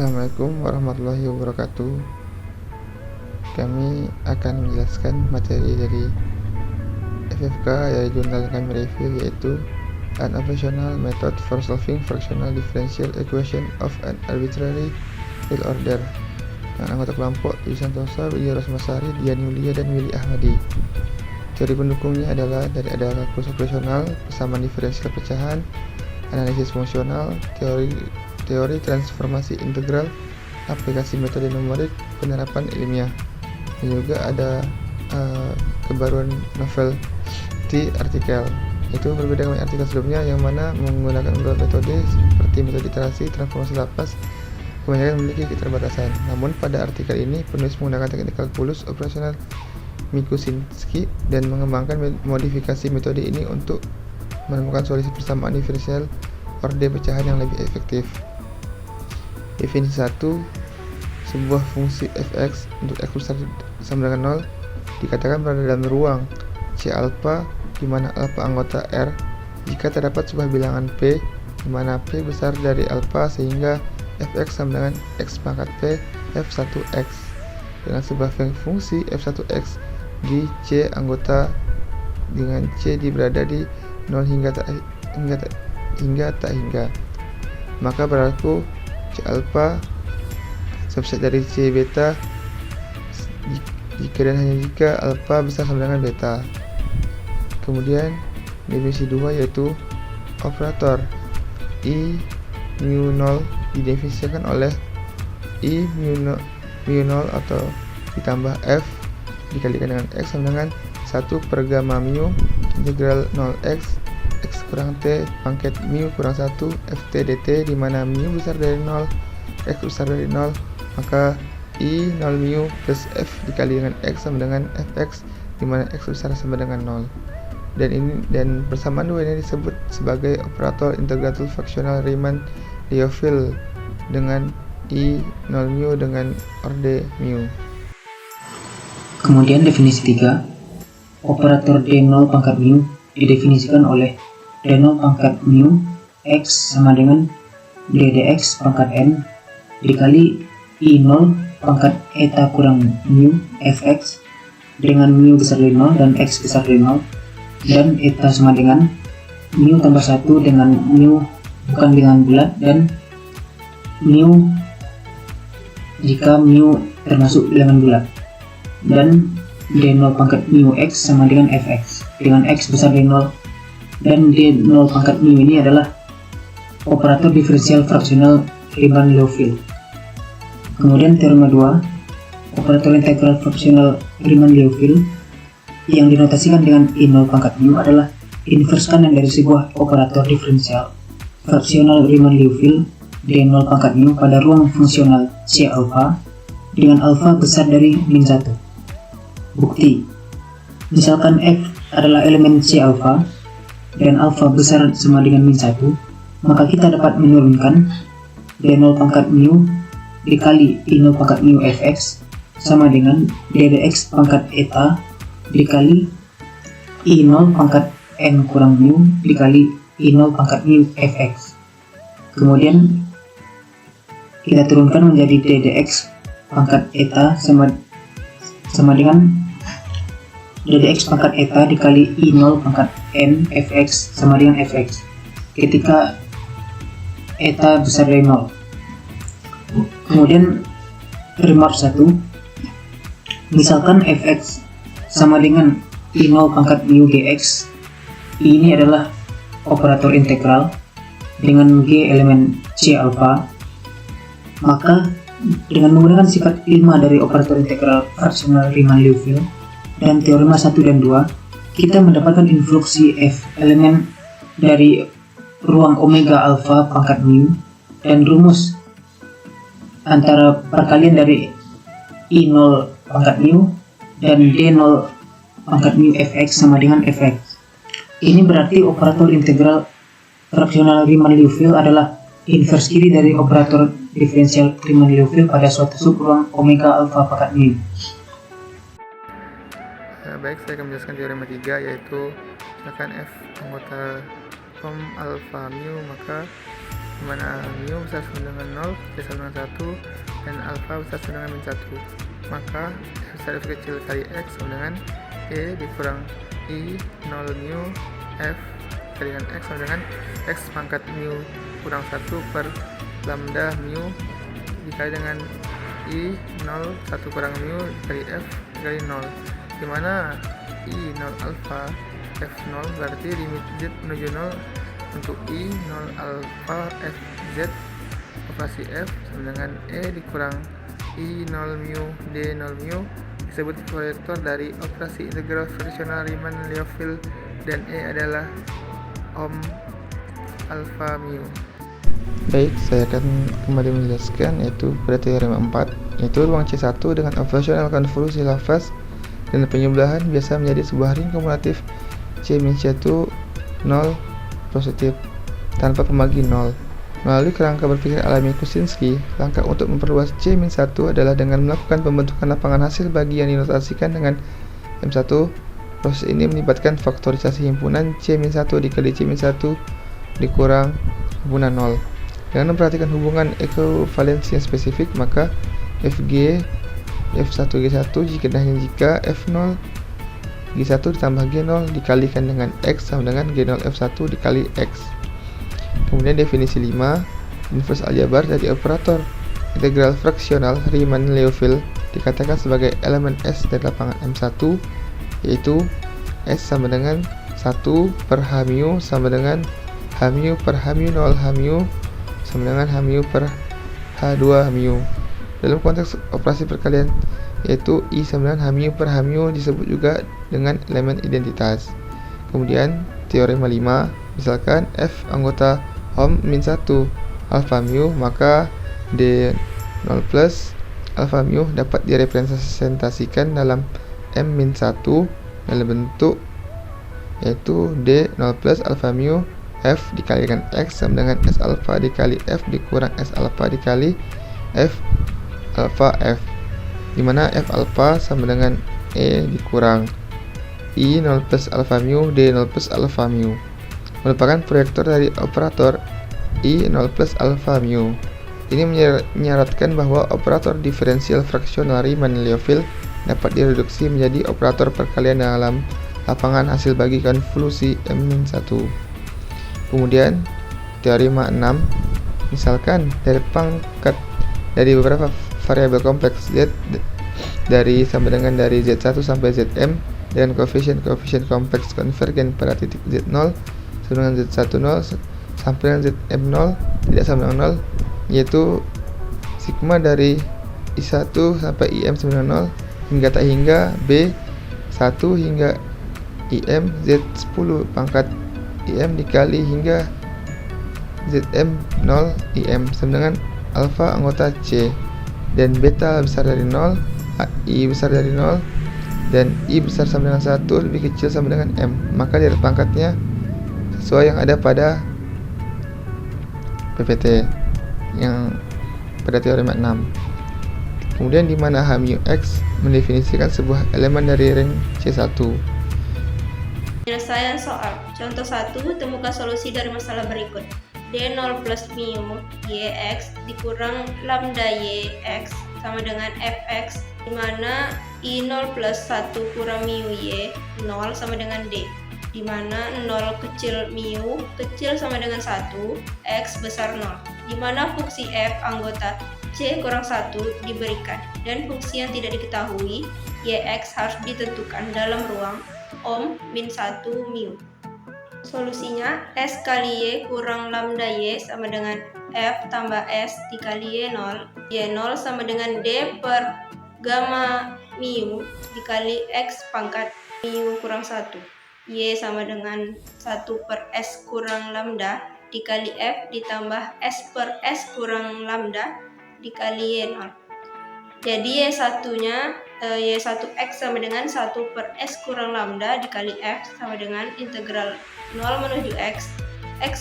Assalamualaikum warahmatullahi wabarakatuh. Kami akan menjelaskan materi dari FFK yaitu jurnal kami review, yaitu An Operational Method for Solving Fractional Differential Equation of an Arbitrary Real Order, dengan anggota kelompok Dwi Santosa, Widya Rosmasari, Dian Yulia, dan Willy Ahmadi. Teori pendukungnya adalah ada kalkulus operasional, persamaan diferensial pecahan, analisis fungsional, teori transformasi integral, aplikasi metode numerik, penerapan ilmiah, dan juga ada kebaruan novel di artikel. Itu berbeda dengan artikel sebelumnya yang mana menggunakan beberapa metode seperti metode iterasi, transformasi lapas, kebanyakan memiliki keterbatasan. Namun pada artikel ini penulis menggunakan teknik kalkulus operasional Mikuzinski dan mengembangkan modifikasi metode ini untuk menemukan solusi persamaan diferensial orde pecahan yang lebih efektif. Definisi 1. Sebuah fungsi fx untuk x besar sama dengan 0 dikatakan berada dalam ruang C alpha di mana alpha anggota R jika terdapat sebuah bilangan P di mana P besar dari alpha sehingga fx sama dengan x pangkat P f1x dengan sebuah fungsi f1x di C anggota dengan C berada di 0 hingga tak hingga, maka berlaku C alpha subset dari C beta jika dan hanya jika alpha besar sama dengan beta. Kemudian definisi 2 yaitu operator I mu 0 didefinisikan oleh I mu 0 atau ditambah F dikalikan dengan X sama dengan 1 per gamma mu integral 0x x kurang t pangkat mu kurang 1 ft dt, di mana mu besar dari 0, x besar dari 0, maka I 0 mu plus f dikali dengan x sama dengan fx, di mana x besar sama dengan 0. Dan persamaan dua ini disebut sebagai operator integratul fraksional Riemann-Liouville dengan I 0 mu dengan orde mu. Kemudian definisi 3, operator D0 pangkat mu didefinisikan oleh D0 pangkat mu x sama dengan ddx pangkat n dikali I0 pangkat eta kurang mu fx dengan mu besar dari 0 dan x besar dari 0, dan eta sama dengan mu tambah 1 dengan mu bukan bilangan bulat dan mu jika mu termasuk bilangan bulat, dan D0 pangkat mu x sama dengan fx dengan x besar dari 0, dan D0 pangkat mu ini adalah operator diferensial fraksional Riemann-Liouville. Kemudian teorema 2, operator integral fraksional Riemann-Liouville yang dinotasikan dengan I0 pangkat mu adalah inverse kanan dari sebuah operator diferensial fraksional Riemann-Liouville D0 pangkat mu pada ruang fungsional C alpha dengan alpha besar dari min 1. Bukti, misalkan F adalah elemen C alpha dan alpha besar sama dengan min 1, maka kita dapat menurunkan D0 pangkat mu dikali I0 pangkat mu fx sama dengan ddx pangkat eta dikali I0 pangkat n kurang mu dikali I0 pangkat mu fx. Kemudian kita turunkan menjadi ddx pangkat eta sama dengan ddx pangkat eta dikali I0 pangkat n fx sama dengan fx ketika eta besar dari 0. Kemudian remark 1, misalkan fx sama dengan I0 pangkat mu gx, ini adalah operator integral dengan g elemen C alpha, maka dengan menggunakan sifat 5 dari operator integral fraksional Riemann-Liouville dan teorema 1 dan 2, kita mendapatkan influksi f elemen dari ruang omega alpha pangkat mu dan rumus antara perkalian dari I0 pangkat mu dan D0 pangkat mu fx sama dengan fx. Ini berarti operator integral fraksional Riemann-Liouville adalah inverse kiri dari operator diferensial Riemann-Liouville pada suatu subruang omega alpha pangkat mu. Baik, saya akan menjelaskan teorema 3, yaitu misalkan f anggota alpha mu, maka di mana mu besar sama dengan 0, T sama dengan 1, dan alfa besar sama dengan min 1. Maka F besar F kecil kali X sama dengan E dikurang I 0 mu F kali dengan X sama dengan X pangkat mu kurang 1 per lambda mu dikali dengan I 0 1 kurang mu dikali F dikali 0, di mana I 0 alfa F 0 berarti limit Z menuju 0 untuk I 0 alfa F Z operasi F sama dengan E dikurang I 0 mu D 0 mu disebut proyektor dari operasi integral friksional Riemann-Liouville, dan E adalah ohm alfa mu. Baik, saya akan kembali menjelaskan yaitu pada teorema 4, yaitu ruang C1 dengan operasional konvolusi Laplace dan penyebelahan biasa menjadi sebuah ring kumulatif C-1 0 positif tanpa pembagi 0. Melalui kerangka berpikir alami Kuczynski, langkah untuk memperluas C-1 adalah dengan melakukan pembentukan lapangan hasil bagi yang dinotasikan dengan M1. Proses ini melibatkan faktorisasi himpunan C-1 dikali C-1 dikurang himpunan 0. Dengan memperhatikan hubungan ekuivalensi yang spesifik, maka Fg F1G1 jika F0 G1 ditambah G0 dikalikan dengan X sama dengan G0 F1 dikali X. Kemudian definisi 5, inverse aljabar dari operator integral fraksional Riemann-Liouville dikatakan sebagai elemen S dari lapangan M1, yaitu S sama dengan 1 per H mu sama dengan H mu per H mu 0 H mu sama dengan H mu per H2 mu. Dalam konteks operasi perkalian, yaitu I sama dengan H mu per H mu disebut juga dengan elemen identitas. Kemudian teorema 5, misalkan F anggota ohm min 1 alfa mu, maka D0 plus alfa mu dapat direpresentasikan dalam M min 1 dalam bentuk yaitu D0 plus alfa mu F dikalikan X sama dengan S alfa dikali F dikurang S alfa dikali F alfa F, dimana F alfa sama dengan E dikurang I 0 plus alfa mu D 0 plus alfa mu, merupakan proyektor dari operator I 0 plus alfa mu. Ini menyaratkan bahwa operator diferensial fraksional Riemann-Liouville dapat direduksi menjadi operator perkalian dalam lapangan hasil bagi konvolusi M-1. Kemudian teorema 6, misalkan dari beberapa variabel kompleks Z dari dari Z1 sampai Zm dengan koefisien kompleks konvergen pada titik Z0 sama dengan Z10 sampai dengan Zm0 tidak sama dengan 0, yaitu sigma dari I1 sampai Im sama dengan 0 hingga tak hingga B1 hingga Im Z10 pangkat Im dikali hingga Zm0 Im sama dengan alfa anggota C, dan beta besar dari 0, I besar dari 0, dan I besar sama dengan 1 lebih kecil sama dengan M, maka dari pangkatnya sesuai yang ada pada PPT yang pada teorema 6. Kemudian di mana H mu X mendefinisikan sebuah elemen dari ring C1. Penyelesaian soal. Contoh 1, temukan solusi dari masalah berikut. D0 plus mu Yx dikurang lambda Yx sama dengan Fx, di mana I0 plus 1 kurang mu Y 0 sama dengan D, di mana 0 kecil mu kecil sama dengan 1, X besar 0, di mana fungsi F anggota C kurang 1 diberikan, dan fungsi yang tidak diketahui Yx harus ditentukan dalam ruang ohm min 1 mu. Solusinya S kali Y kurang lambda Y sama dengan F tambah S dikali Y0. Y0 sama dengan D per gamma mu dikali X pangkat mu kurang 1. Y sama dengan 1 per S kurang lambda dikali F ditambah S per S kurang lambda dikali Y0. Jadi Y1-nya Y1X sama dengan 1 per S kurang lambda dikali F sama dengan integral 0 menuju X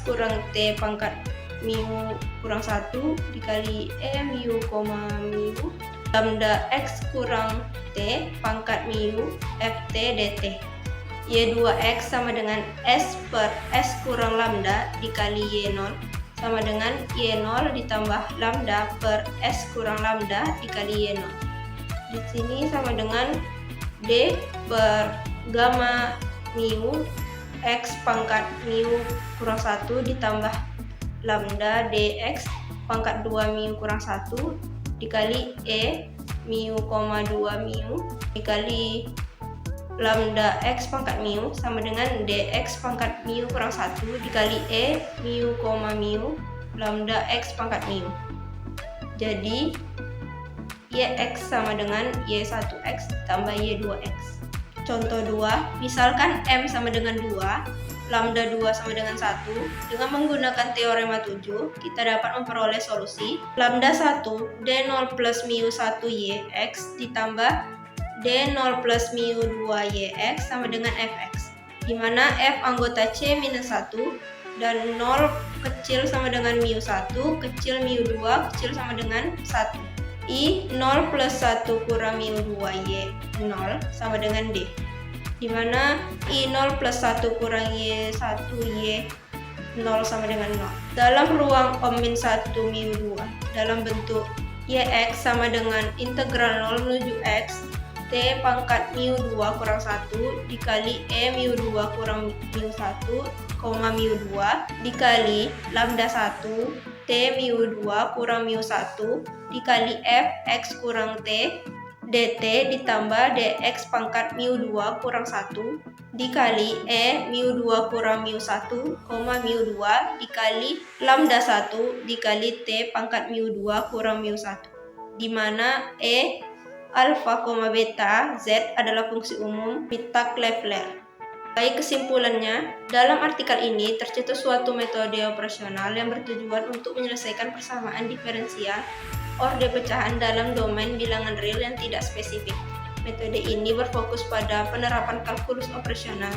kurang T pangkat mu kurang 1 dikali E mu, mu lambda X kurang T pangkat mu Ft dt. Y2X sama dengan S per S kurang lambda dikali Y0 sama dengan Y0 ditambah lambda per S kurang lambda dikali Y0. Di sini sama dengan D per gamma mu X pangkat mu kurang 1 ditambah lambda dx pangkat 2 mu kurang 1 dikali E mu, 2 mu dikali lambda x pangkat mu sama dengan dx pangkat mu kurang 1 dikali E mu, mu lambda x pangkat mu. Jadi Yx sama dengan Y1x tambah Y2x. Contoh 2, misalkan M sama dengan 2, lambda 2 sama dengan 1. Dengan menggunakan teorema 7, kita dapat memperoleh solusi lambda 1 D0 plus mu 1 Yx ditambah D0 plus mu 2 Yx sama dengan Fx, di mana F anggota C minus 1 dan 0 kecil sama dengan mu 1, kecil mu 2, kecil sama dengan 1. I 0 plus 1 kurang mu 2 Y 0 sama dengan D, di mana I 0 plus 1 kurang Y 1 Y 0 sama dengan 0. Dalam ruang Ohm-min 1 mu 2 dalam bentuk Yx sama dengan integral 0 menuju X T pangkat mu 2 kurang 1 dikali E mu 2 kurang mu 1, mu 2 dikali lambda 1 T mu 2 kurang mu 1 dikali F X kurang T dt ditambah dx pangkat mu 2 kurang 1 dikali E mu 2 kurang mu 1, mu 2 dikali lambda 1 dikali T pangkat mu 2 kurang mu 1, di mana E alfa, beta, Z adalah fungsi umum Mittag-Leffler. Baik, kesimpulannya, dalam artikel ini tercetus suatu metode operasional yang bertujuan untuk menyelesaikan persamaan diferensial orde pecahan dalam domain bilangan real yang tidak spesifik. Metode ini berfokus pada penerapan kalkulus operasional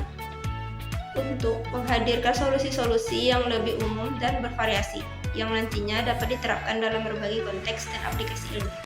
untuk menghadirkan solusi-solusi yang lebih umum dan bervariasi, yang nantinya dapat diterapkan dalam berbagai konteks dan aplikasi ilmiah.